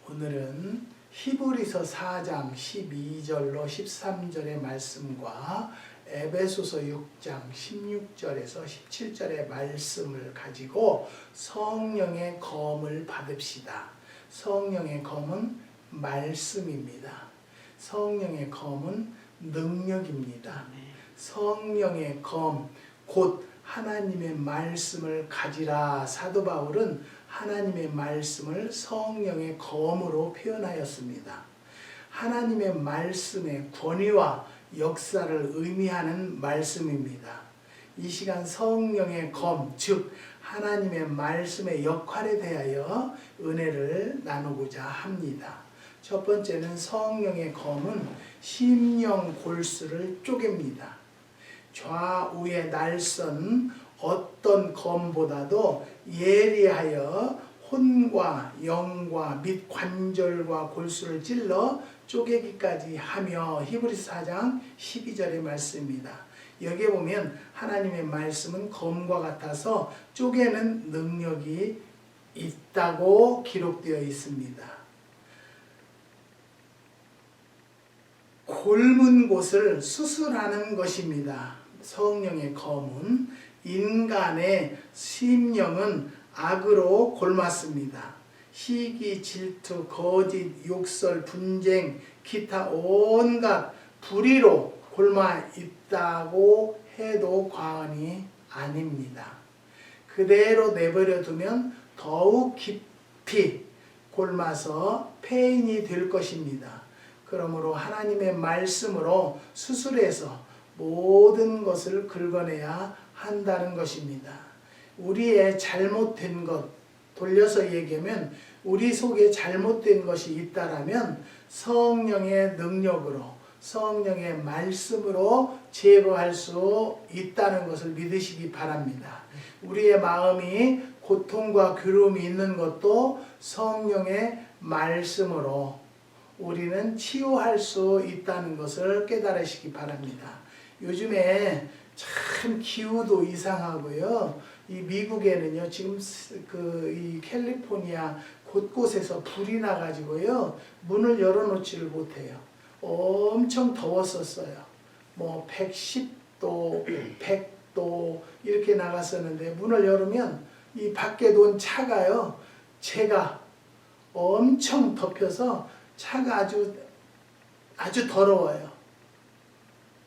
오늘은 히브리서 4장 12절로 13절의 말씀과 에베소서 6장 16절에서 17절의 말씀을 가지고 성령의 검을 받읍시다. 성령의 검은 말씀입니다. 성령의 검은 능력입니다. 성령의 검, 곧 하나님의 말씀을 가지라. 사도 바울은 하나님의 말씀을 성령의 검으로 표현하였습니다. 하나님의 말씀의 권위와 역사를 의미하는 말씀입니다. 이 시간 성령의 검, 즉 하나님의 말씀의 역할에 대하여 은혜를 나누고자 합니다. 첫 번째는 성령의 검은 심령 골수를 쪼갭니다. 좌우에 날선 어떤 검보다도 예리하여 혼과 영과 및 관절과 골수를 찔러 쪼개기까지 하며 히브리서 4장 12절의 말씀입니다. 여기에 보면 하나님의 말씀은 검과 같아서 쪼개는 능력이 있다고 기록되어 있습니다. 골문 곳을 수술하는 것입니다. 성령의 검은 인간의 심령은 악으로 골맞습니다. 시기, 질투, 거짓, 욕설, 분쟁, 기타 온갖 불의로 골마 있다고 해도 과언이 아닙니다. 그대로 내버려 두면 더욱 깊이 골마서 폐인이 될 것입니다. 그러므로 하나님의 말씀으로 수술해서 모든 것을 긁어내야 한다는 것입니다. 우리의 잘못된 것, 돌려서 얘기하면 우리 속에 잘못된 것이 있다라면 성령의 능력으로, 성령의 말씀으로 제거할 수 있다는 것을 믿으시기 바랍니다. 우리의 마음이 고통과 괴로움이 있는 것도 성령의 말씀으로 우리는 치유할 수 있다는 것을 깨달으시기 바랍니다. 요즘에 참 기후도 이상하고요. 이 미국에는요, 지금 이 캘리포니아 곳곳에서 불이 나가지고요, 문을 열어놓지를 못해요. 엄청 더웠었어요. 뭐 110도, 100도 이렇게 나갔었는데 문을 열으면 이 밖에 놓은 차가요, 제가 엄청 덮여서 차가 아주 더러워요.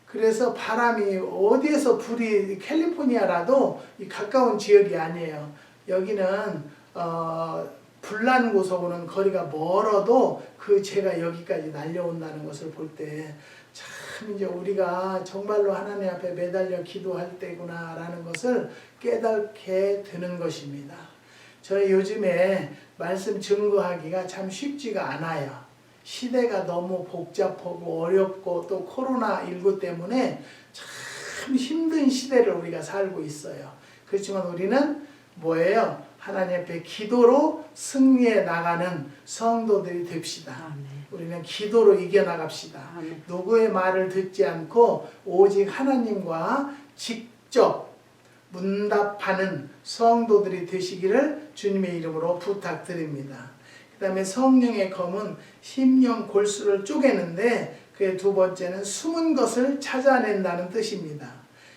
그래서 바람이 어디에서 불이 캘리포니아라도 이 가까운 지역이 아니에요. 여기는 불난 곳하고는 거리가 멀어도 그 재가 여기까지 날려온다는 것을 볼 때 참 이제 우리가 정말로 하나님 앞에 매달려 기도할 때구나라는 것을 깨닫게 되는 것입니다. 저희 요즘에 말씀 증거하기가 참 쉽지가 않아요. 시대가 너무 복잡하고 어렵고 또 코로나19 때문에 참 힘든 시대를 우리가 살고 있어요. 그렇지만 우리는 뭐예요? 하나님 앞에 기도로 승리해 나가는 성도들이 됩시다. 우리는 기도로 이겨나갑시다. 누구의 말을 듣지 않고 오직 하나님과 직접 문답하는 성도들이 되시기를 주님의 이름으로 부탁드립니다. 그 다음에 성령의 검은 심령 골수를 쪼개는데 그의 두 번째는 숨은 것을 찾아낸다는 뜻입니다.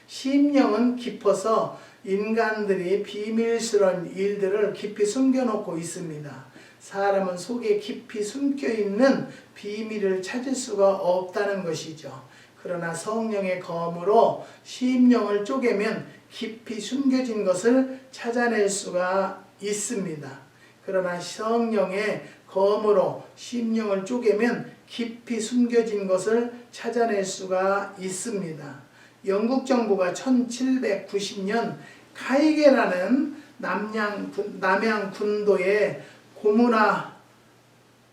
심령은 깊어서 인간들이 비밀스러운 일들을 깊이 숨겨놓고 있습니다. 사람은 속에 깊이 숨겨있는 비밀을 찾을 수가 없다는 것이죠. 그러나 성령의 검으로 심령을 쪼개면 깊이 숨겨진 것을 찾아낼 수가 있습니다. 그러나 성령의 검으로 심령을 쪼개면 깊이 숨겨진 것을 찾아낼 수가 있습니다. 영국 정부가 1790년 카이게라는 남양 군도에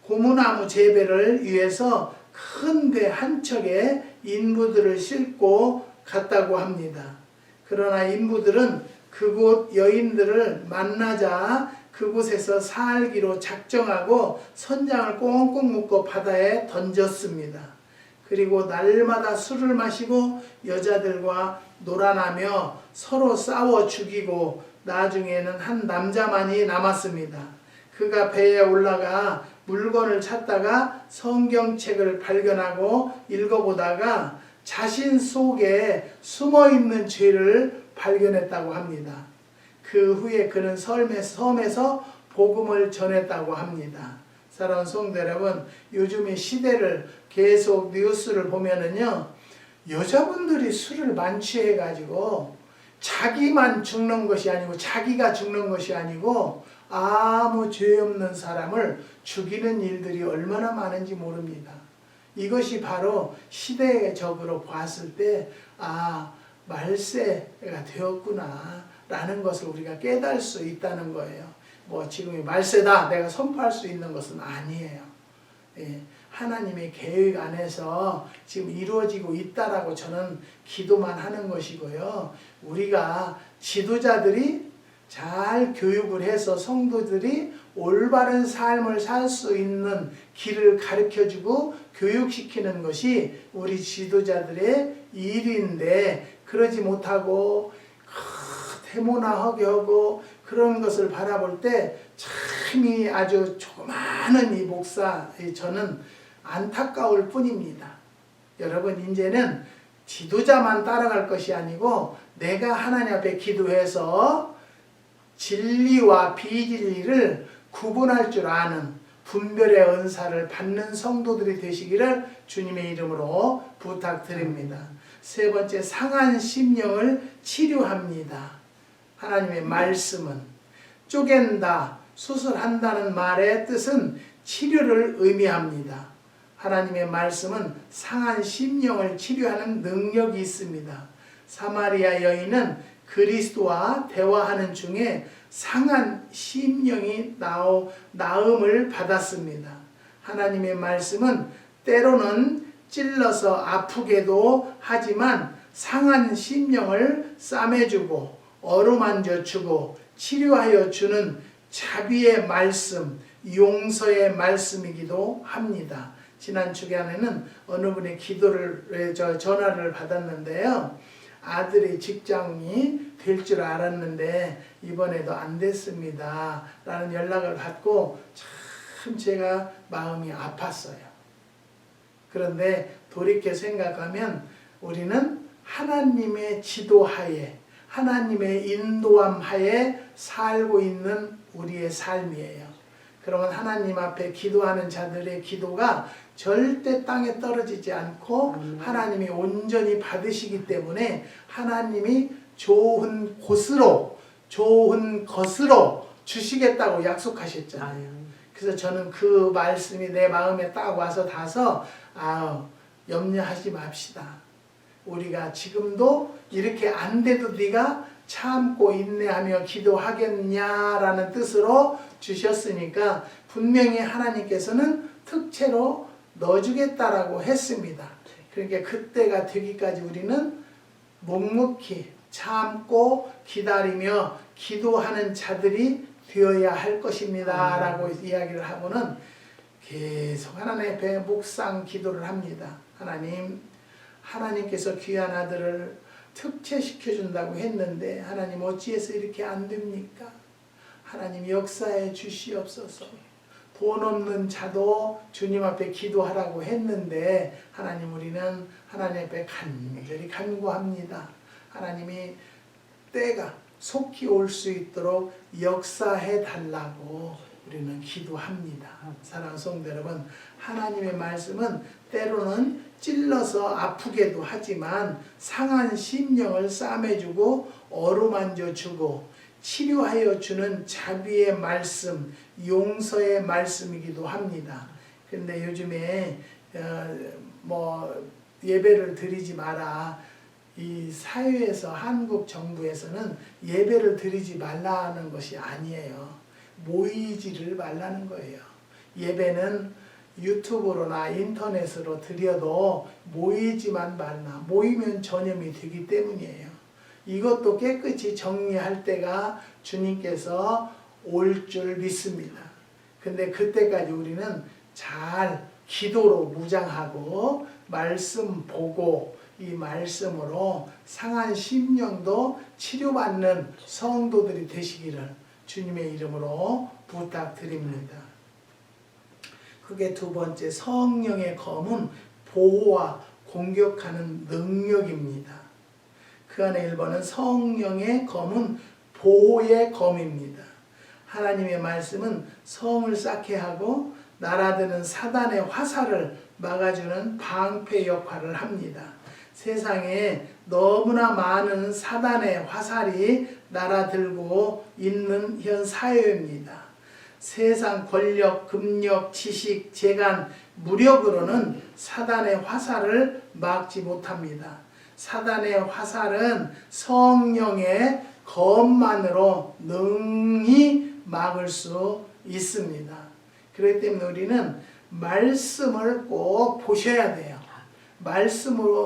고무나무 재배를 위해서 큰 배 한 척에 인부들을 싣고 갔다고 합니다. 그러나 인부들은 그곳 여인들을 만나자 그곳에서 살기로 작정하고 선장을 꽁꽁 묶어 바다에 던졌습니다. 그리고 날마다 술을 마시고 여자들과 놀아나며 서로 싸워 죽이고 나중에는 한 남자만이 남았습니다. 그가 배에 올라가 물건을 찾다가 성경책을 발견하고 읽어보다가 자신 속에 숨어있는 죄를 발견했다고 합니다. 그 후에 그는 섬에서 복음을 전했다고 합니다. 사랑하는 성도 여러분, 요즘의 시대를 계속 뉴스를 보면은요, 여자분들이 술을 만취해가지고 자기만 죽는 것이 아니고 자기가 죽는 것이 아니고 아무 죄 없는 사람을 죽이는 일들이 얼마나 많은지 모릅니다. 이것이 바로 시대적으로 봤을 때 말세가 되었구나 라는 것을 우리가 깨달을 수 있다는 거예요. 뭐 지금이 말세다 내가 선포할 수 있는 것은 아니에요. 예, 하나님의 계획 안에서 지금 이루어지고 있다라고 저는 기도만 하는 것이고요. 우리가 지도자들이 잘 교육을 해서 성도들이 올바른 삶을 살 수 있는 길을 가르쳐주고 교육시키는 것이 우리 지도자들의 일인데, 그러지 못하고 태모나하게 하고 그런 것을 바라볼 때 참이 아주 조그마한 이 목사, 저는 안타까울 뿐입니다. 여러분, 이제는 지도자만 따라갈 것이 아니고 내가 하나님 앞에 기도해서 진리와 비진리를 구분할 줄 아는 분별의 은사를 받는 성도들이 되시기를 주님의 이름으로 부탁드립니다. 세 번째, 상한 심령을 치료합니다. 하나님의 말씀은 쪼갠다, 수술한다는 말의 뜻은 치료를 의미합니다. 하나님의 말씀은 상한 심령을 치료하는 능력이 있습니다. 사마리아 여인은 그리스도와 대화하는 중에 상한 심령이 나음을 받았습니다. 하나님의 말씀은 때로는 찔러서 아프게도 하지만 상한 심령을 싸매주고 어루만져 주고 치료하여 주는 자비의 말씀, 용서의 말씀이기도 합니다. 지난 주간에는 어느 분의 전화를 받았는데요. 아들이 직장이 될 줄 알았는데 이번에도 안 됐습니다 라는 연락을 받고 참 제가 마음이 아팠어요. 그런데 돌이켜 생각하면 우리는 하나님의 지도하에, 하나님의 인도함 하에 살고 있는 우리의 삶이에요. 그러면 하나님 앞에 기도하는 자들의 기도가 절대 땅에 떨어지지 않고 하나님이 온전히 받으시기 때문에 하나님이 좋은 것으로 주시겠다고 약속하셨잖아요. 그래서 저는 그 말씀이 내 마음에 딱 와서 닿아서 염려하지 맙시다. 우리가 지금도 이렇게 안 돼도 네가 참고 인내하며 기도하겠냐라는 뜻으로 주셨으니까 분명히 하나님께서는 특채로 넣어주겠다라고 했습니다. 그러니까 그때가 되기까지 우리는 묵묵히 참고 기다리며 기도하는 자들이 되어야 할 것입니다 라고 이야기를 하고는 계속 하나님 앞에 묵상 기도를 합니다. 하나님께서 귀한 아들을 특채시켜준다고 했는데 하나님 어찌해서 이렇게 안 됩니까? 하나님 역사해 주시옵소서. 돈 없는 자도 주님 앞에 기도하라고 했는데 하나님, 우리는 하나님 앞에 간절히 간구합니다. 하나님이 때가 속히 올 수 있도록 역사해 달라고 우리는 기도합니다. 사랑하는 성도 여러분, 하나님의 말씀은 때로는 찔러서 아프게도 하지만 상한 심령을 싸매주고 어루만져 주고 치료하여 주는 자비의 말씀, 용서의 말씀이기도 합니다. 그런데 요즘에 예배를 드리지 마라, 이 사회에서, 한국 정부에서는 예배를 드리지 말라는 것이 아니에요. 모이지를 말라는 거예요. 예배는 유튜브로나 인터넷으로 드려도 모이지만 말라. 모이면 전염이 되기 때문이에요. 이것도 깨끗이 정리할 때가 주님께서 올 줄 믿습니다. 근데 그때까지 우리는 잘 기도로 무장하고 말씀 보고 이 말씀으로 상한 심령도 치료받는 성도들이 되시기를 주님의 이름으로 부탁드립니다. 그게 두 번째, 성령의 검은 보호와 공격하는 능력입니다. 그 안에 1번은 성령의 검은 보호의 검입니다. 하나님의 말씀은 성을 쌓게 하고 날아드는 사단의 화살을 막아주는 방패 역할을 합니다. 세상에 너무나 많은 사단의 화살이 날아들고 있는 현 사회입니다. 세상 권력, 금력, 지식, 재간, 무력으로는 사단의 화살을 막지 못합니다. 사단의 화살은 성령의 검만으로 능히 막을 수 있습니다. 그렇기 때문에 우리는 말씀을 꼭 보셔야 돼요.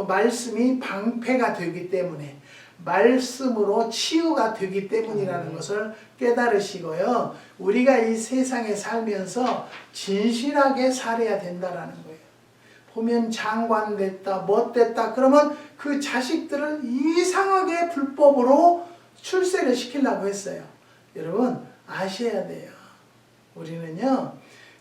말씀이 방패가 되기 때문에, 말씀으로 치유가 되기 때문이라는 것을 깨달으시고요. 우리가 이 세상에 살면서 진실하게 살아야 된다라는 거예요. 보면 장관 됐다, 뭐 됐다, 그러면 그 자식들을 이상하게 불법으로 출세를 시키려고 했어요. 여러분 아셔야 돼요. 우리는요,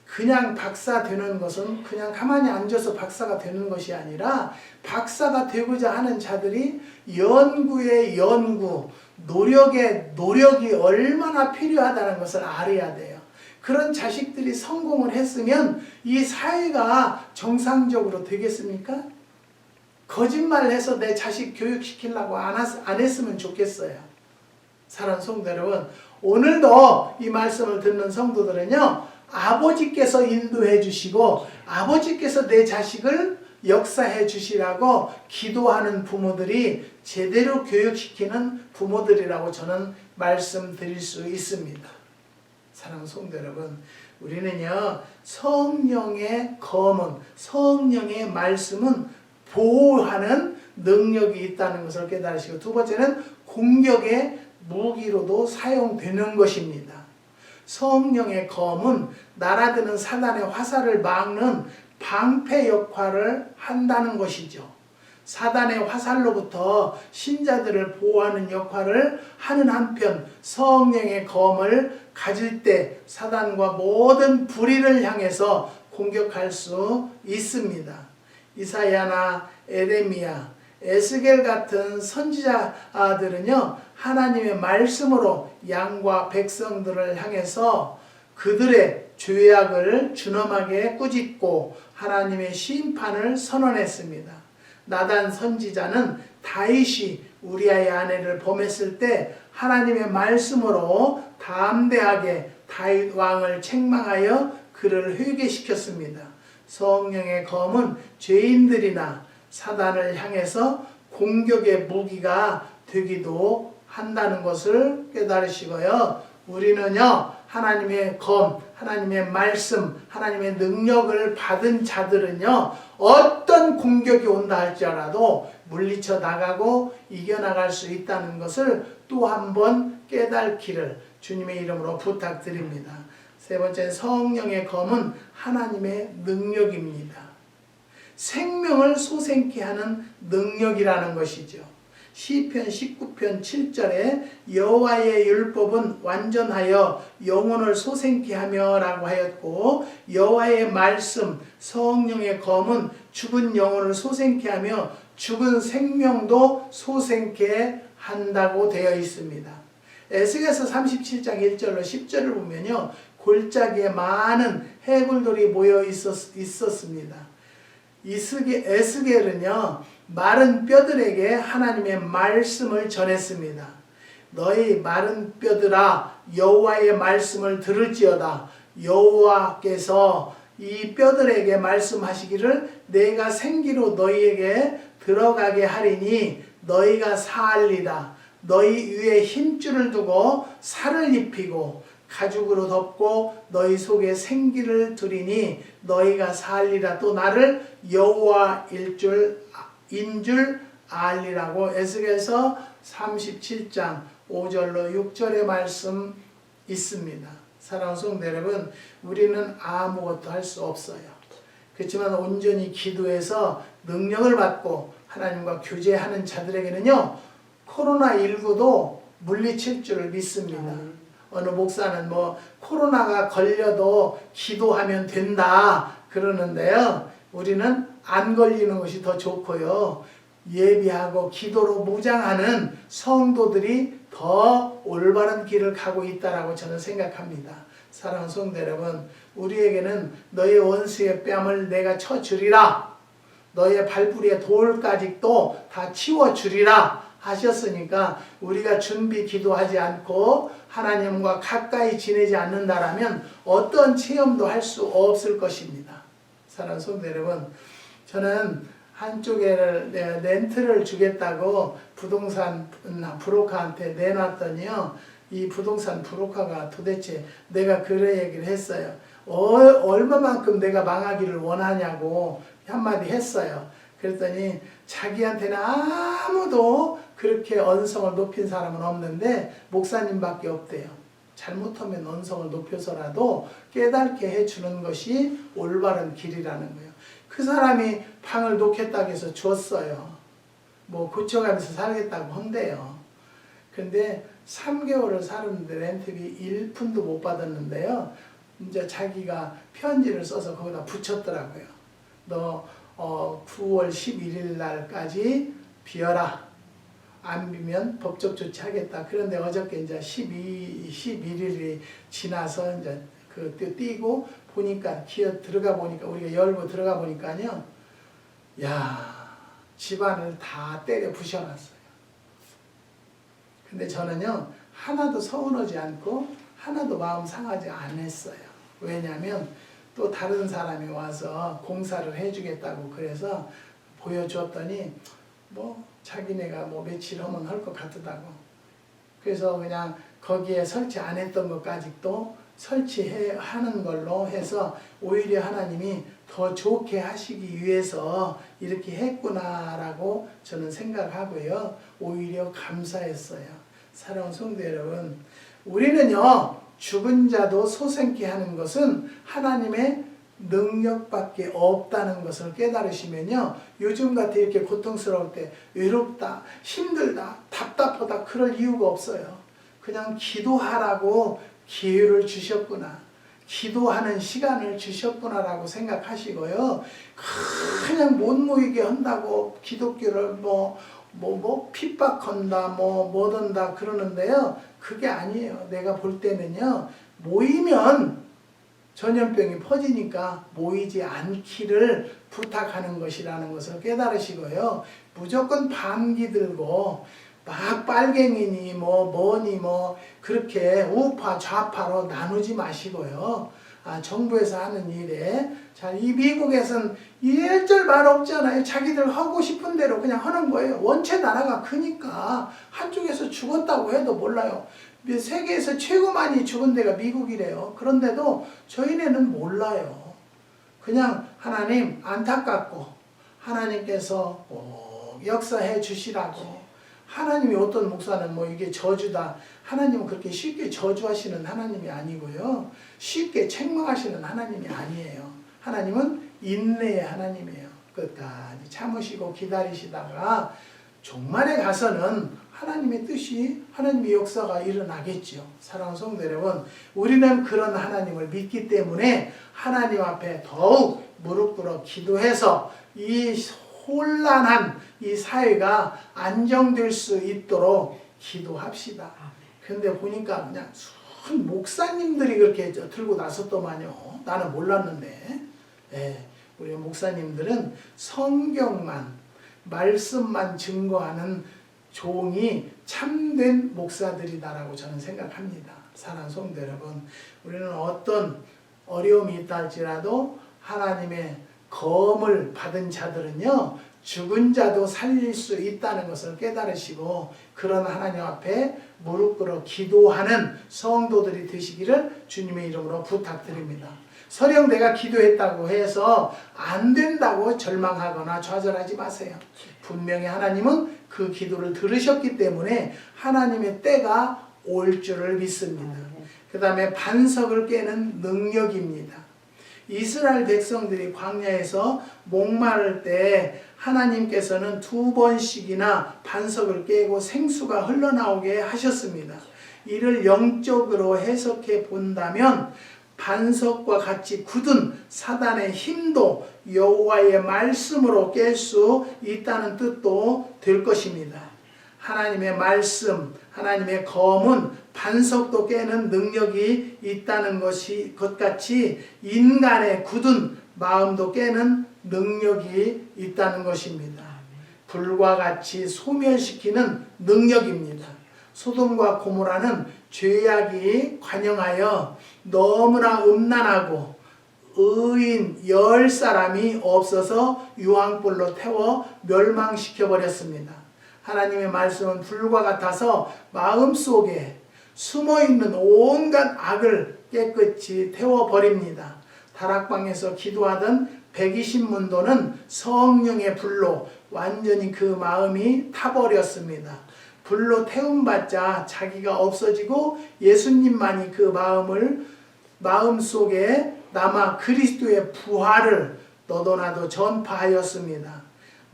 그냥 박사 되는 것은 그냥 가만히 앉아서 박사가 되는 것이 아니라 박사가 되고자 하는 자들이 연구의 연구, 노력의 노력이 얼마나 필요하다는 것을 알아야 돼요. 그런 자식들이 성공을 했으면 이 사회가 정상적으로 되겠습니까? 거짓말해서 내 자식 교육시키려고 안 했으면 좋겠어요. 사랑하는 성도 여러분, 오늘도 이 말씀을 듣는 성도들은요, 아버지께서 인도해 주시고 아버지께서 내 자식을 역사해 주시라고 기도하는 부모들이 제대로 교육시키는 부모들이라고 저는 말씀드릴 수 있습니다. 사랑하는 성도 여러분, 우리는요, 성령의 검은, 성령의 말씀은 보호하는 능력이 있다는 것을 깨달으시고, 두 번째는 공격의 무기로도 사용되는 것입니다. 성령의 검은 날아드는 사단의 화살을 막는 방패 역할을 한다는 것이죠. 사단의 화살로부터 신자들을 보호하는 역할을 하는 한편, 성령의 검을 가질 때 사단과 모든 불의를 향해서 공격할 수 있습니다. 이사야나 에레미야, 에스겔 같은 선지자들은요, 하나님의 말씀으로 양과 백성들을 향해서 그들의 죄악을 준엄하게 꾸짖고 하나님의 심판을 선언했습니다. 나단 선지자는 다윗이 우리아의 아내를 범했을 때 하나님의 말씀으로 담대하게 다윗 왕을 책망하여 그를 회개시켰습니다. 성령의 검은 죄인들이나 사단을 향해서 공격의 무기가 되기도 한다는 것을 깨달으시고요. 우리는요, 하나님의 검, 하나님의 말씀, 하나님의 능력을 받은 자들은요, 어떤 공격이 온다 할지라도 물리쳐 나가고 이겨나갈 수 있다는 것을 또 한 번 깨닫기를 주님의 이름으로 부탁드립니다. 세 번째, 성령의 검은 하나님의 능력입니다. 생명을 솟게 하는 능력이라는 것이죠. 시편 19편 7절에 여호와의 율법은 완전하여 영혼을 솟게 하며 라고 하였고, 여호와의 말씀, 성령의 검은 죽은 영혼을 솟게 하며 죽은 생명도 솟게 한다고 되어 있습니다. 에스겔서 37장 1절로 10절을 보면요, 골짜기에 많은 해골들이 모여 있었습니다. 에스겔은요, 마른 뼈들에게 하나님의 말씀을 전했습니다. 너희 마른 뼈들아, 여호와의 말씀을 들을지어다. 여호와께서 이 뼈들에게 말씀하시기를 내가 생기로 너희에게 들어가게 하리니 너희가 사하리라. 너희 위에 힘줄을 두고 살을 입히고 가죽으로 덮고 너희 속에 생기를 두리니 너희가 사하리라. 또 나를 여호와인 줄 알리라고 에스겔서 37장 5절로 6절의 말씀 있습니다. 사랑하는 성도 여러분, 우리는 아무것도 할 수 없어요. 그렇지만 온전히 기도해서 능력을 받고 하나님과 교제하는 자들에게는요, 코로나19도 물리칠 줄을 믿습니다. 어느 목사는 뭐 코로나가 걸려도 기도하면 된다 그러는데요. 우리는 안 걸리는 것이 더 좋고요. 예비하고 기도로 무장하는 성도들이 더 올바른 길을 가고 있다라고 저는 생각합니다. 사랑하는 성도 여러분, 우리에게는 너의 원수의 뺨을 내가 쳐주리라, 너의 발뿌리에 돌까지도 다 치워주리라 하셨으니까 우리가 준비 기도하지 않고 하나님과 가까이 지내지 않는다라면 어떤 체험도 할 수 없을 것입니다. 사랑하는 성도 여러분, 저는 한쪽에 렌트를 주겠다고 부동산 브로커한테 내놨더니요, 이 부동산 브로커가 도대체 내가 그래 얘기를 했어요. 얼마만큼 내가 망하기를 원하냐고 한마디 했어요. 그랬더니 자기한테는 아무도 그렇게 언성을 높인 사람은 없는데 목사님밖에 없대요. 잘못하면 언성을 높여서라도 깨닫게 해주는 것이 올바른 길이라는 거예요. 그 사람이 방을 놓겠다고 해서 줬어요. 뭐 고쳐가면서 살겠다고 한대요. 근데 3개월을 살았는데 렌트비 1푼도 못 받았는데요. 이제 자기가 편지를 써서 거기다 붙였더라고요. 너 9월 11일 날까지 비워라. 안 비면 법적 조치하겠다. 그런데 어저께 이제 11일이 지나서 이제 그 띄고 보니까 기어 들어가 보니까 우리가 열고 들어가 보니까요. 야, 집안을 다 때려 부셔놨어요. 근데 저는요, 하나도 서운하지 않고 하나도 마음 상하지 않았어요. 왜냐하면 또 다른 사람이 와서 공사를 해주겠다고 그래서 보여줬더니 뭐 자기네가 뭐 며칠 하면 할 것 같다고. 그래서 그냥 거기에 설치 안 했던 것까지도 설치하는 걸로 해서 오히려 하나님이 더 좋게 하시기 위해서 이렇게 했구나라고 저는 생각하고요. 오히려 감사했어요. 사랑하는 성도 여러분, 우리는요, 죽은 자도 소생케 하는 것은 하나님의 능력밖에 없다는 것을 깨달으시면요, 요즘같이 이렇게 고통스러울 때 외롭다, 힘들다, 답답하다 그럴 이유가 없어요. 그냥 기도하라고 기회를 주셨구나, 기도하는 시간을 주셨구나라고 생각하시고요. 그냥 못 모이게 한다고 기독교를 핍박한다, 뭐든다 그러는데요. 그게 아니에요. 내가 볼 때는요, 모이면 전염병이 퍼지니까 모이지 않기를 부탁하는 것이라는 것을 깨달으시고요. 무조건 반기 들고 막 빨갱이니 뭐니 그렇게 우파 좌파로 나누지 마시고요. 정부에서 하는 일에, 자, 이 미국에서는 일절 말 없잖아요. 자기들 하고 싶은 대로 그냥 하는 거예요. 원체 나라가 크니까 한쪽에서 죽었다고 해도 몰라요. 세계에서 최고 많이 죽은 데가 미국이래요. 그런데도 저희네는 몰라요. 그냥 하나님 안타깝고 하나님께서 꼭 역사해 주시라고. 하나님이 어떤 목사는 이게 저주다. 하나님은 그렇게 쉽게 저주하시는 하나님이 아니고요. 쉽게 책망하시는 하나님이 아니에요. 하나님은 인내의 하나님이에요. 끝까지 참으시고 기다리시다가 종말에 가서는 하나님의 뜻이, 하나님의 역사가 일어나겠죠. 사랑하는 성도 여러분, 우리는 그런 하나님을 믿기 때문에 하나님 앞에 더욱 무릎 꿇어 기도해서 이 혼란한 이 사회가 안정될 수 있도록 기도합시다. 근데 보니까 그냥 순 목사님들이 그렇게 들고 나섰더만요. 나는 몰랐는데. 우리 목사님들은 성경만, 말씀만 증거하는 종이 참된 목사들이다라고 저는 생각합니다. 사랑하는 성도 여러분, 우리는 어떤 어려움이 있다 할지라도 하나님의 검을 받은 자들은요, 죽은 자도 살릴 수 있다는 것을 깨달으시고 그런 하나님 앞에 무릎 꿇어 기도하는 성도들이 되시기를 주님의 이름으로 부탁드립니다. 설령 내가 기도했다고 해서 안 된다고 절망하거나 좌절하지 마세요. 분명히 하나님은 그 기도를 들으셨기 때문에 하나님의 때가 올 줄을 믿습니다. 그 다음에 반석을 깨는 능력입니다. 이스라엘 백성들이 광야에서 목마를 때 하나님께서는 2번씩이나 반석을 깨고 생수가 흘러나오게 하셨습니다. 이를 영적으로 해석해 본다면 반석과 같이 굳은 사단의 힘도 여호와의 말씀으로 깰 수 있다는 뜻도 될 것입니다. 하나님의 말씀, 하나님의 검은 반석도 깨는 능력이 있다는 것 같이 인간의 굳은 마음도 깨는 능력이 있다는 것입니다. 불과 같이 소멸시키는 능력입니다. 소돔과 고모라는 죄악이 관영하여 너무나 음란하고 의인 10사람이 없어서 유황불로 태워 멸망시켜버렸습니다. 하나님의 말씀은 불과 같아서 마음속에 숨어있는 온갖 악을 깨끗이 태워버립니다. 다락방에서 기도하던 120문도는 성령의 불로 완전히 그 마음이 타버렸습니다. 불로 태움받자 자기가 없어지고 예수님만이 그 마음속에 남아 그리스도의 부활을 너도나도 전파하였습니다.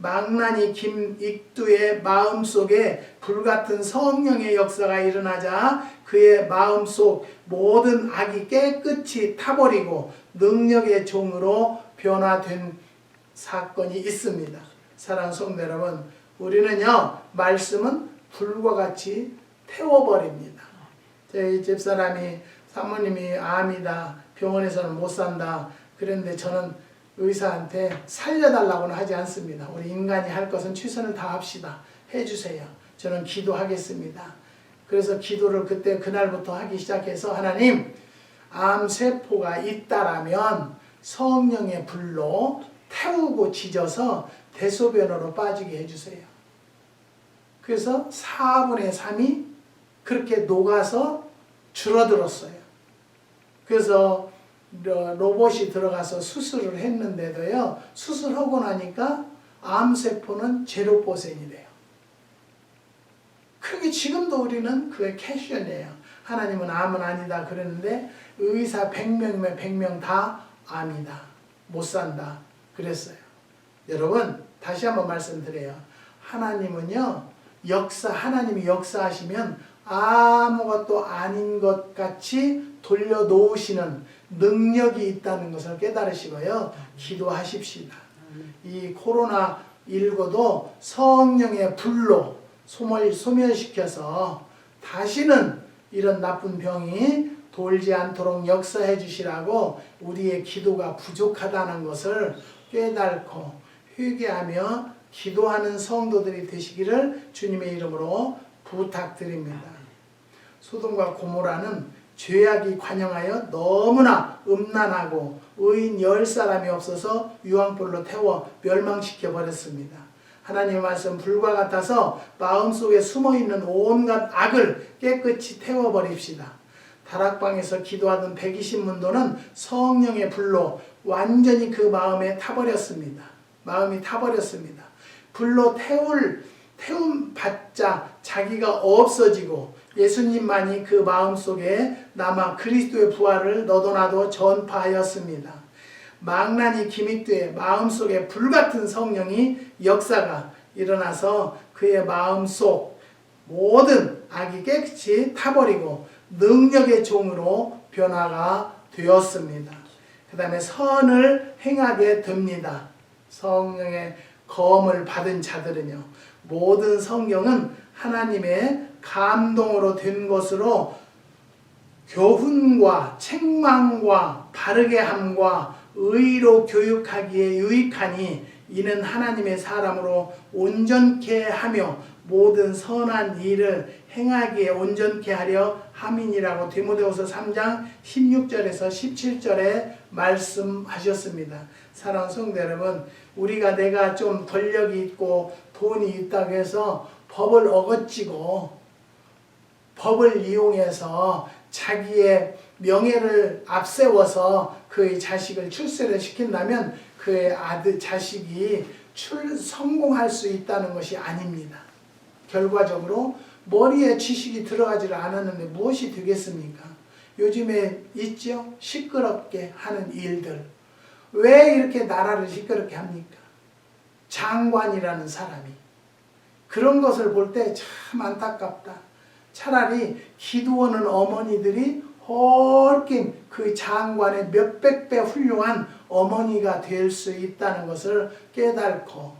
망나니 김익두의 마음속에 불같은 성령의 역사가 일어나자 그의 마음속 모든 악이 깨끗이 타버리고 능력의 종으로 변화된 사건이 있습니다. 사랑하는 성도 여러분, 우리는요 말씀은 불과 같이 태워버립니다. 저희 집사람이 사모님이 암이다, 병원에서는 못 산다, 그런데 저는 의사한테 살려달라고는 하지 않습니다. 우리 인간이 할 것은 최선을 다합시다. 해주세요. 저는 기도하겠습니다. 그래서 기도를 그날부터 하기 시작해서 하나님, 암세포가 있다라면 성령의 불로 태우고 지져서 대소변으로 빠지게 해주세요. 그래서 4분의 3이 그렇게 녹아서 줄어들었어요. 그래서 로봇이 들어가서 수술을 했는데도요, 수술하고 나니까 암세포는 제로포센이 돼요. 그게 지금도 우리는 그게 캐션이에요. 하나님은 암은 아니다 그랬는데 의사 100명이면 100명 다 암이다, 못 산다 그랬어요. 여러분 다시 한번 말씀드려요. 하나님은요 하나님이 역사하시면 아무것도 아닌 것 같이 돌려놓으시는 능력이 있다는 것을 깨달으시고요. 기도하십시다. 이 코로나19도 성령의 불로 소멸시켜서 다시는 이런 나쁜 병이 돌지 않도록 역사해 주시라고 우리의 기도가 부족하다는 것을 깨닫고 회개하며 기도하는 성도들이 되시기를 주님의 이름으로 부탁드립니다. 소돔과 고모라는 죄악이 관영하여 너무나 음란하고 의인 10사람이 없어서 유황불로 태워 멸망시켜 버렸습니다. 하나님의 말씀 불과 같아서 마음속에 숨어있는 온갖 악을 깨끗이 태워버립시다. 다락방에서 기도하던 120문도는 성령의 불로 완전히 그 마음에 타버렸습니다. 마음이 타버렸습니다. 불로 태움 받자 자기가 없어지고 예수님만이 그 마음속에 남아 그리스도의 부활을 너도나도 전파하였습니다. 망나니 기믹도의 마음속에 불같은 성령이 역사가 일어나서 그의 마음속 모든 악이 깨끗이 타버리고 능력의 종으로 변화가 되었습니다. 그 다음에 선을 행하게 됩니다. 성령의 검을 받은 자들은요, 모든 성경은 하나님의 감동으로 된 것으로 교훈과 책망과 바르게 함과 의로 교육하기에 유익하니 이는 하나님의 사람으로 온전케 하며 모든 선한 일을 행하기에 온전케 하려 함이니라고 디모데후서 3장 16절에서 17절에 말씀하셨습니다. 사랑하는 성도 여러분, 내가 좀 권력이 있고 돈이 있다고 해서 법을 어거지고 법을 이용해서 자기의 명예를 앞세워서 그의 자식을 출세를 시킨다면 그의 자식이 성공할 수 있다는 것이 아닙니다. 결과적으로 머리에 지식이 들어가지 않았는데 무엇이 되겠습니까? 요즘에 있죠? 시끄럽게 하는 일들. 왜 이렇게 나라를 시끄럽게 합니까? 장관이라는 사람이. 그런 것을 볼 때 참 안타깝다. 차라리 기도하는 어머니들이 훨씬 그 장관의 몇백 배 훌륭한 어머니가 될 수 있다는 것을 깨닫고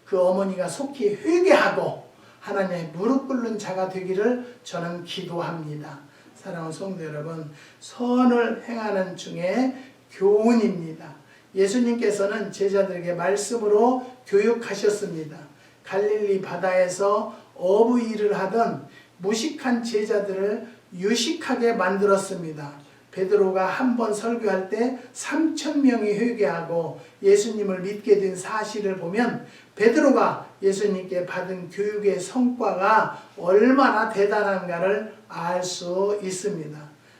그 어머니가 속히 회개하고 하나님의 무릎 꿇는 자가 되기를 저는 기도합니다. 사랑하는 성도 여러분, 선을 행하는 중에 교훈입니다. 예수님께서는 제자들에게 말씀으로 교육하셨습니다. 갈릴리 바다에서 어부 일을 하던 무식한 제자들을 유식하게 만들었습니다. 베드로가 한 번 설교할 때 3,000명이 회개하고 예수님을 믿게 된 사실을 보면 베드로가 예수님께 받은 교육의 성과가 얼마나 대단한가를 알 수 있습니다.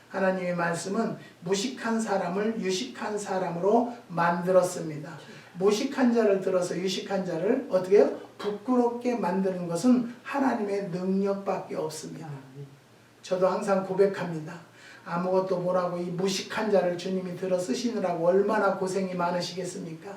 하나님의 말씀은 무식한 사람을 유식한 사람으로 만들었습니다. 무식한 자를 들어서 유식한 자를 어떻게 해요? 부끄럽게 만드는 것은 하나님의 능력밖에 없습니다. 저도 항상 고백합니다. 아무것도 못하고 이 무식한 자를 주님이 들어 쓰시느라고 얼마나 고생이 많으시겠습니까?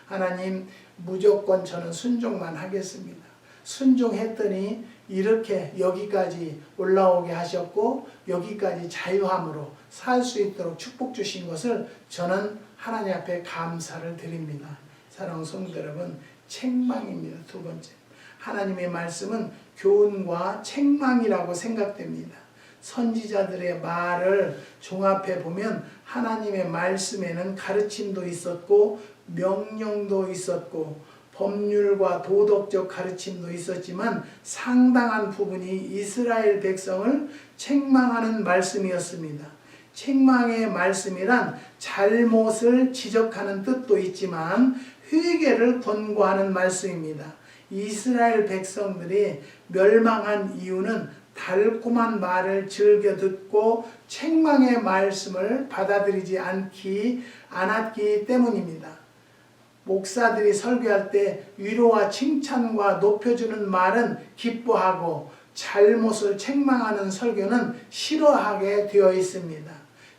하나님, 무조건 저는 순종만 하겠습니다. 순종했더니 이렇게 여기까지 올라오게 하셨고 여기까지 자유함으로 살 수 있도록 축복 주신 것을 저는 하나님 앞에 감사를 드립니다. 사랑하는 성도 여러분, 책망입니다. 두 번째, 하나님의 말씀은 교훈과 책망이라고 생각됩니다. 선지자들의 말을 종합해 보면 하나님의 말씀에는 가르침도 있었고 명령도 있었고 법률과 도덕적 가르침도 있었지만 상당한 부분이 이스라엘 백성을 책망하는 말씀이었습니다. 책망의 말씀이란 잘못을 지적하는 뜻도 있지만 회개를 권고하는 말씀입니다. 이스라엘 백성들이 멸망한 이유는 달콤한 말을 즐겨 듣고 책망의 말씀을 받아들이지 않았기 때문입니다. 목사들이 설교할 때 위로와 칭찬과 높여주는 말은 기뻐하고 잘못을 책망하는 설교는 싫어하게 되어 있습니다.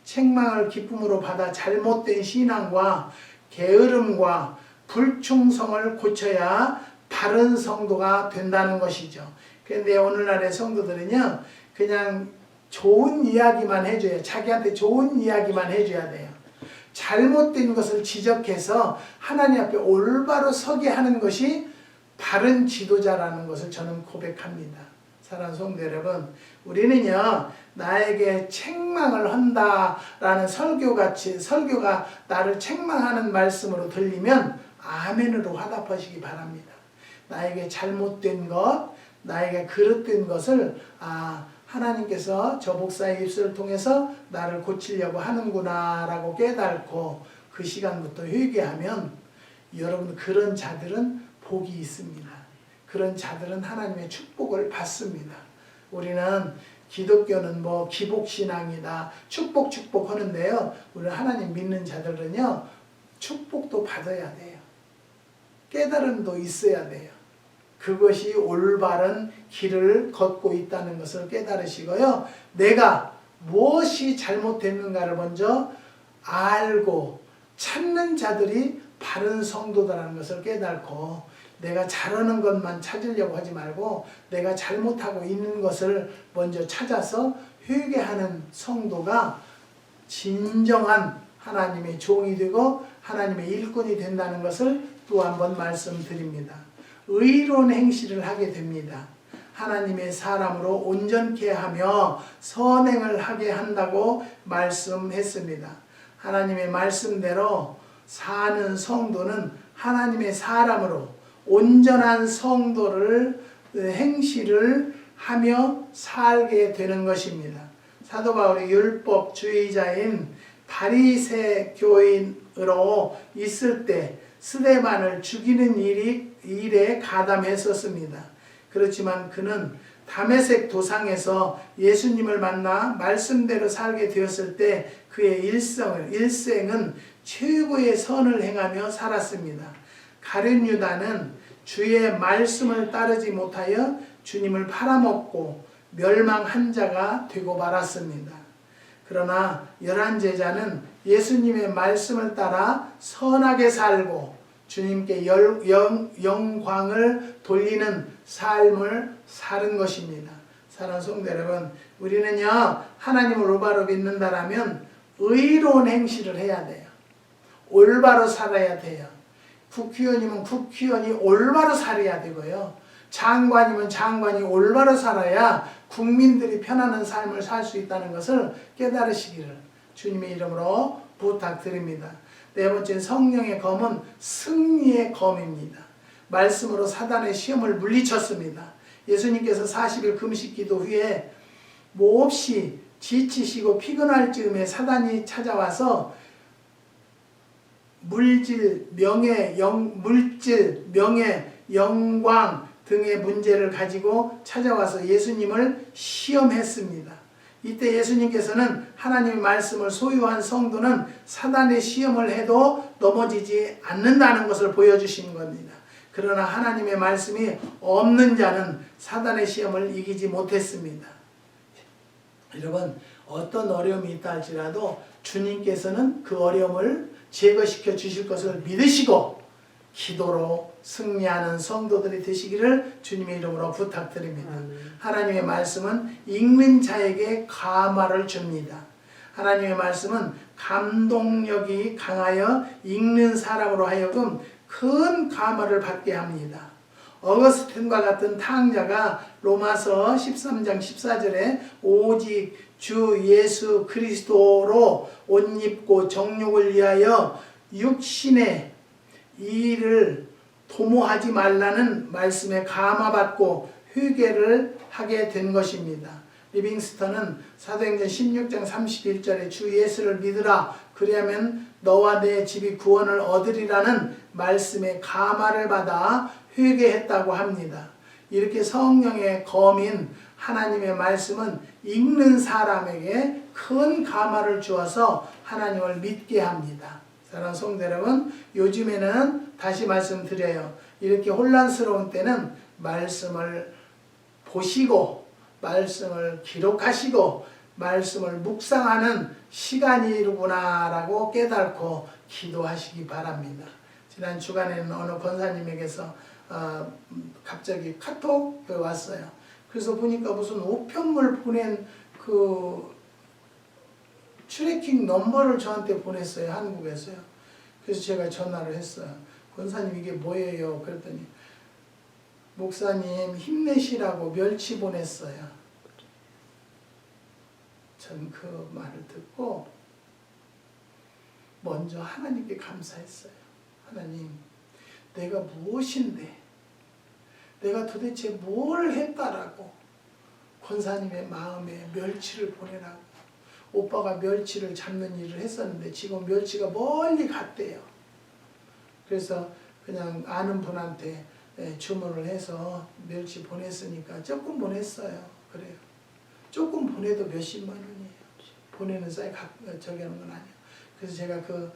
책망을 기쁨으로 받아 잘못된 신앙과 게으름과 불충성을 고쳐야 바른 성도가 된다는 것이죠. 그런데 오늘날의 성도들은요, 그냥 좋은 이야기만 해줘요. 자기한테 좋은 이야기만 해줘야 돼요. 잘못된 것을 지적해서 하나님 앞에 올바로 서게 하는 것이 바른 지도자라는 것을 저는 고백합니다. 사랑하는 성도 여러분, 우리는요, 나에게 책망을 한다라는 설교가 나를 책망하는 말씀으로 들리면 아멘으로 화답하시기 바랍니다. 나에게 잘못된 것, 나에게 그릇된 것을 하나님께서 저 목사의 입술을 통해서 나를 고치려고 하는구나 라고 깨닫고 그 시간부터 회개하면 여러분, 그런 자들은 복이 있습니다. 그런 자들은 하나님의 축복을 받습니다. 우리는 기독교는 뭐 기복신앙이다, 축복 하는데요, 우리 하나님 믿는 자들은요, 축복도 받아야 돼요. 깨달음도 있어야 돼요. 그것이 올바른 길을 걷고 있다는 것을 깨달으시고요, 내가 무엇이 잘못됐는가를 먼저 알고 찾는 자들이 바른 성도다라는 것을 깨닫고 내가 잘하는 것만 찾으려고 하지 말고 내가 잘못하고 있는 것을 먼저 찾아서 회개하는 성도가 진정한 하나님의 종이 되고 하나님의 일꾼이 된다는 것을 또 한 번 말씀드립니다. 의로운 행실을 하게 됩니다. 하나님의 사람으로 온전케 하며 선행을 하게 한다고 말씀했습니다. 하나님의 말씀대로 사는 성도는 하나님의 사람으로 온전한 성도를 행실을 하며 살게 되는 것입니다. 사도 바울이 율법주의자인 바리새 교인으로 있을 때 스데반을 죽이는 일에 가담했었습니다. 그렇지만 그는 다메섹 도상에서 예수님을 만나 말씀대로 살게 되었을 때 그의 일생은 최고의 선을 행하며 살았습니다. 가룟 유다는 주의 말씀을 따르지 못하여 주님을 팔아먹고 멸망한 자가 되고 말았습니다. 그러나 11제자는 예수님의 말씀을 따라 선하게 살고 주님께 영광을 돌리는 삶을 사는 것입니다. 사랑하는 성도 여러분, 우리는요 하나님을 올바로 믿는다라면 의로운 행실을 해야 돼요. 올바로 살아야 돼요. 국회의원이면 국회의원이 올바로 살아야 되고요. 장관이면 장관이 올바로 살아야 국민들이 편안한 삶을 살 수 있다는 것을 깨달으시기를 주님의 이름으로 부탁드립니다. 네 번째, 성령의 검은 승리의 검입니다. 말씀으로 사단의 시험을 물리쳤습니다. 예수님께서 40일 금식기도 후에 몹시 지치시고 피곤할 즈음에 사단이 찾아와서 물질, 명예, 영광 등의 문제를 가지고 찾아와서 예수님을 시험했습니다. 이때 예수님께서는 하나님의 말씀을 소유한 성도는 사단의 시험을 해도 넘어지지 않는다는 것을 보여주신 겁니다. 그러나 하나님의 말씀이 없는 자는 사단의 시험을 이기지 못했습니다. 여러분, 어떤 어려움이 있다 할지라도 주님께서는 그 어려움을 제거시켜 주실 것을 믿으시고 기도로 승리하는 성도들이 되시기를 주님의 이름으로 부탁드립니다. 하나님의 말씀은 읽는 자에게 감화를 줍니다. 하나님의 말씀은 감동력이 강하여 읽는 사람으로 하여금 큰 감화를 받게 합니다. 어거스틴과 같은 탕자가 로마서 13장 14절에 오직 주 예수 그리스도로 옷 입고 정욕을 위하여 육신의 일을 도모하지 말라는 말씀에 감화받고 회개를 하게 된 것입니다. 리빙스턴은 사도행전 16장 31절에 주 예수를 믿으라 그리하면 너와 내 집이 구원을 얻으리라는 말씀에 감화를 받아 회개했다고 합니다. 이렇게 성령의 검인 하나님의 말씀은 읽는 사람에게 큰 감화를 주어서 하나님을 믿게 합니다. 사랑하는 성도 여러분, 요즘에는 다시 말씀드려요. 이렇게 혼란스러운 때는 말씀을 보시고 말씀을 기록하시고 말씀을 묵상하는 시간이구나 라고 깨닫고 기도하시기 바랍니다. 지난 주간에는 어느 권사님에게서 갑자기 카톡이 왔어요. 그래서 보니까 무슨 우편물 보낸 그 트래킹 넘버를 저한테 보냈어요. 한국에서요. 그래서 제가 전화를 했어요. 권사님 이게 뭐예요? 그랬더니 목사님 힘내시라고 멸치 보냈어요. 전 그 말을 듣고 먼저 하나님께 감사했어요. 하나님, 내가 무엇인데 내가 도대체 뭘 했다라고 권사님의 마음에 멸치를 보내라고. 오빠가 멸치를 잡는 일을 했었는데 지금 멸치가 멀리 갔대요. 그래서 그냥 아는 분한테 주문을 해서 멸치 보냈으니까 조금 보냈어요. 그래요. 조금 보내도 몇십만 원이에요. 보내는 사이 저기 하는 건 아니에요. 그래서 제가 그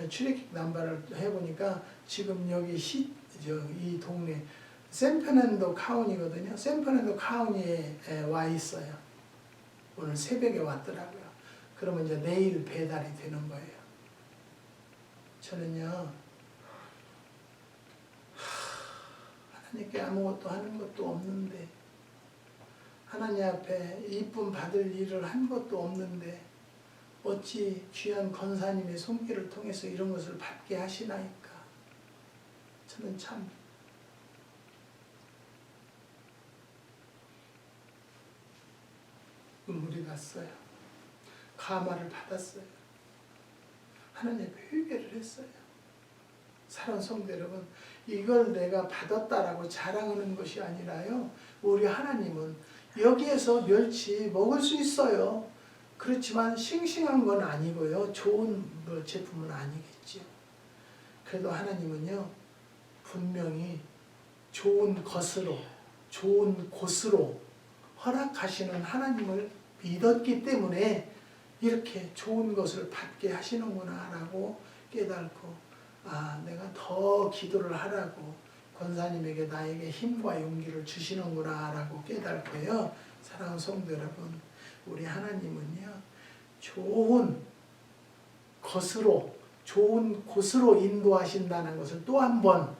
출애굽 남발을 해보니까 지금 여기 이 동네 샌페르난도 카운티거든요. 샌페르난도 카운티에 와 있어요. 오늘 새벽에 왔더라고요. 그러면 이제 내일 배달이 되는 거예요. 저는요, 하나님께 아무것도 하는 것도 없는데, 하나님 앞에 이쁨 받을 일을 한 것도 없는데, 어찌 귀한 권사님의 손길을 통해서 이런 것을 받게 하시나이까. 저는 참 눈물이 났어요. 감화를 받았어요. 하나님 앞에 회개를 했어요. 사랑하는 성도 여러분, 이걸 내가 받았다라고 자랑하는 것이 아니라요, 우리 하나님은 여기에서 멸치 먹을 수 있어요. 그렇지만 싱싱한 건 아니고요, 좋은 제품은 아니겠죠. 그래도 하나님은요, 분명히 좋은 것으로, 좋은 곳으로 허락하시는 하나님을 믿었기 때문에 이렇게 좋은 것을 받게 하시는구나 라고 깨닫고, 내가 더 기도를 하라고 권사님에게 나에게 힘과 용기를 주시는구나 라고 깨닫고요. 사랑하는 성도 여러분, 우리 하나님은요, 좋은 곳으로 인도하신다는 것을 또 한 번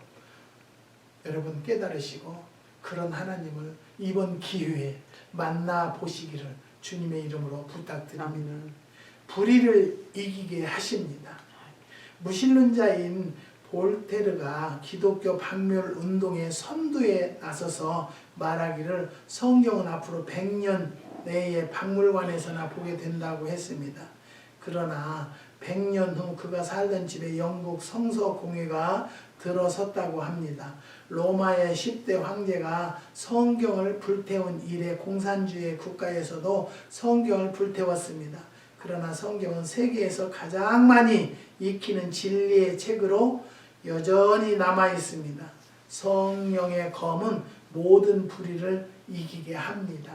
여러분 깨달으시고, 그런 하나님을 이번 기회에 만나 보시기를 주님의 이름으로 부탁드립니다. 아멘. 불의를 이기게 하십니다. 무신론자인 볼테르가 기독교 박멸 운동의 선두에 나서서 말하기를 성경은 앞으로 100년 내에 박물관에서나 보게 된다고 했습니다. 그러나 100년 후 그가 살던 집에 영국 성서 공회가 들어섰다고 합니다. 로마의 10대 황제가 성경을 불태운 이래 공산주의 국가에서도 성경을 불태웠습니다. 그러나 성경은 세계에서 가장 많이 익히는 진리의 책으로 여전히 남아 있습니다. 성령의 검은 모든 불의를 이기게 합니다.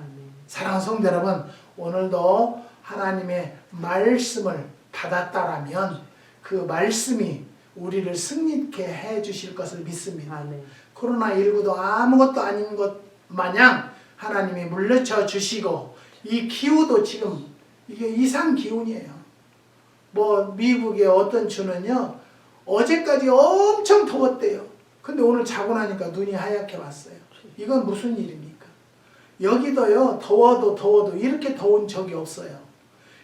사랑하는 성도 여러분, 오늘도 하나님의 말씀을 받았다라면 그 말씀이 우리를 승리케 해 주실 것을 믿습니다. 아멘. 코로나19도 아무것도 아닌 것 마냥 하나님이 물리쳐 주시고, 이 기후도 지금 이게 이상 기온이에요. 뭐 미국의 어떤 주는요, 어제까지 엄청 더웠대요. 근데 오늘 자고 나니까 눈이 하얗게 왔어요. 이건 무슨 일입니까? 여기도요, 더워도 이렇게 더운 적이 없어요.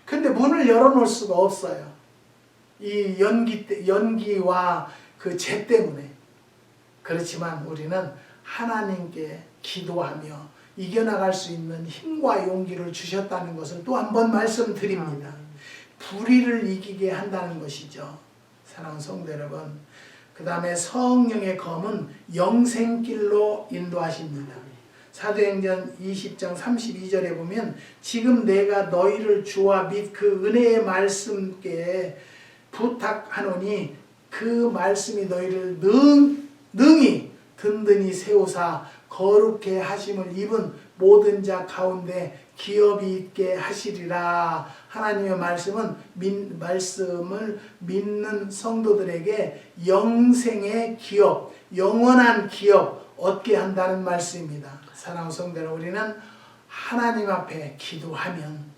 근데 문을 열어놓을 수가 없어요. 이 연기와 그 재 때문에. 그렇지만 우리는 하나님께 기도하며 이겨나갈 수 있는 힘과 용기를 주셨다는 것을 또 한 번 말씀드립니다. 불의를 이기게 한다는 것이죠. 사랑하는 성도 여러분, 그 다음에 성령의 검은 영생길로 인도하십니다. 사도행전 20장 32절에 보면 지금 내가 너희를 주와 및 그 은혜의 말씀께 부탁하노니 그 말씀이 너희를 능히 든든히 세우사 거룩해 하심을 입은 모든 자 가운데 기업이 있게 하시리라. 하나님의 말씀을 믿는 성도들에게 영생의 기업, 영원한 기업 얻게 한다는 말씀입니다. 사랑하는 성도 여러분, 우리는 하나님 앞에 기도하면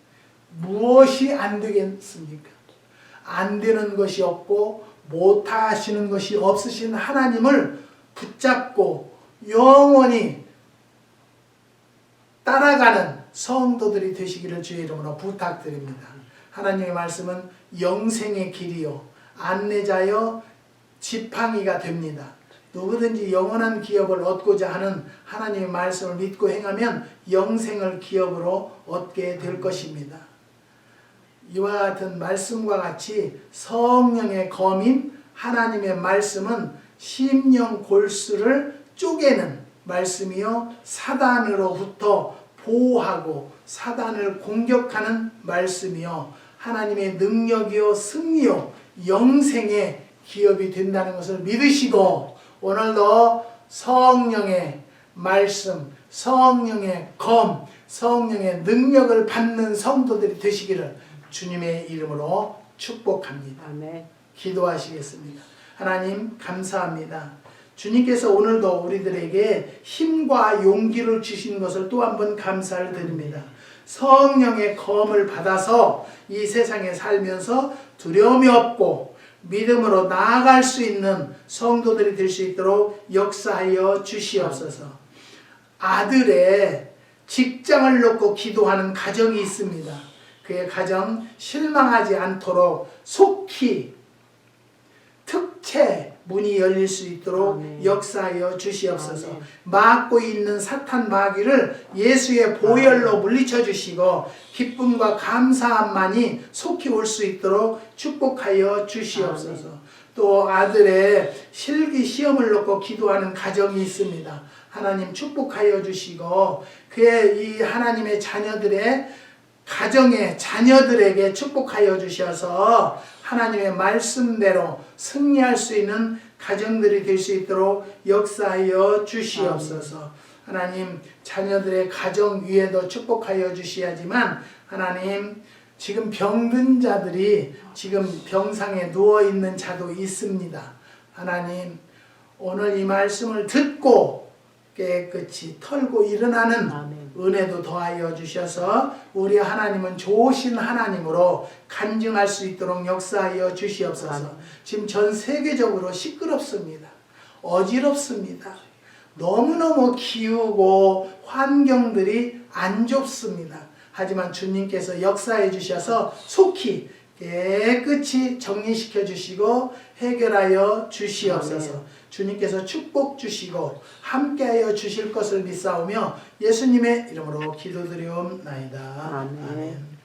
무엇이 안 되겠습니까? 안 되는 것이 없고 못하시는 것이 없으신 하나님을 붙잡고 영원히 따라가는 성도들이 되시기를 주의 이름으로 부탁드립니다. 하나님의 말씀은 영생의 길이요 안내자여 지팡이가 됩니다. 누구든지 영원한 기업을 얻고자 하는 하나님의 말씀을 믿고 행하면 영생을 기업으로 얻게 될 것입니다. 이와 같은 말씀과 같이 성령의 검인 하나님의 말씀은 심령 골수를 쪼개는 말씀이요 사단으로부터 보호하고 사단을 공격하는 말씀이요 하나님의 능력이요 승리요 영생의 기업이 된다는 것을 믿으시고, 오늘도 성령의 말씀, 성령의 검, 성령의 능력을 받는 성도들이 되시기를 주님의 이름으로 축복합니다. 아멘. 기도하시겠습니다. 하나님 감사합니다. 주님께서 오늘도 우리들에게 힘과 용기를 주신 것을 또 한 번 감사를 드립니다. 성령의 검을 받아서 이 세상에 살면서 두려움이 없고 믿음으로 나아갈 수 있는 성도들이 될 수 있도록 역사하여 주시옵소서. 아들의 직장을 놓고 기도하는 가정이 있습니다. 그의 가정 실망하지 않도록 속히 특채 문이 열릴 수 있도록 아멘. 역사하여 주시옵소서. 아멘. 막고 있는 사탄 마귀를 예수의 보혈로 물리쳐 주시고 기쁨과 감사함만이 속히 올 수 있도록 축복하여 주시옵소서. 아멘. 또 아들의 실기 시험을 놓고 기도하는 가정이 있습니다. 하나님 축복하여 주시고 그의 이 하나님의 자녀들의 가정의 자녀들에게 축복하여 주셔서 하나님의 말씀대로 승리할 수 있는 가정들이 될 수 있도록 역사하여 주시옵소서. 하나님 자녀들의 가정 위에도 축복하여 주셔야지만 하나님 지금 병든 자들이 지금 병상에 누워있는 자도 있습니다. 하나님 오늘 이 말씀을 듣고 깨끗이 털고 일어나는 아멘. 은혜도 더하여 주셔서 우리 하나님은 좋으신 하나님으로 간증할 수 있도록 역사하여 주시옵소서. 아멘. 지금 전 세계적으로 시끄럽습니다. 어지럽습니다. 너무너무 기우고 환경들이 안 좋습니다. 하지만 주님께서 역사해 주셔서 속히 깨끗이 정리시켜 주시고 해결하여 주시옵소서. 주님께서 축복 주시고 함께하여 주실 것을 믿사오며 예수님의 이름으로 기도드리옵나이다. 아멘. 아멘.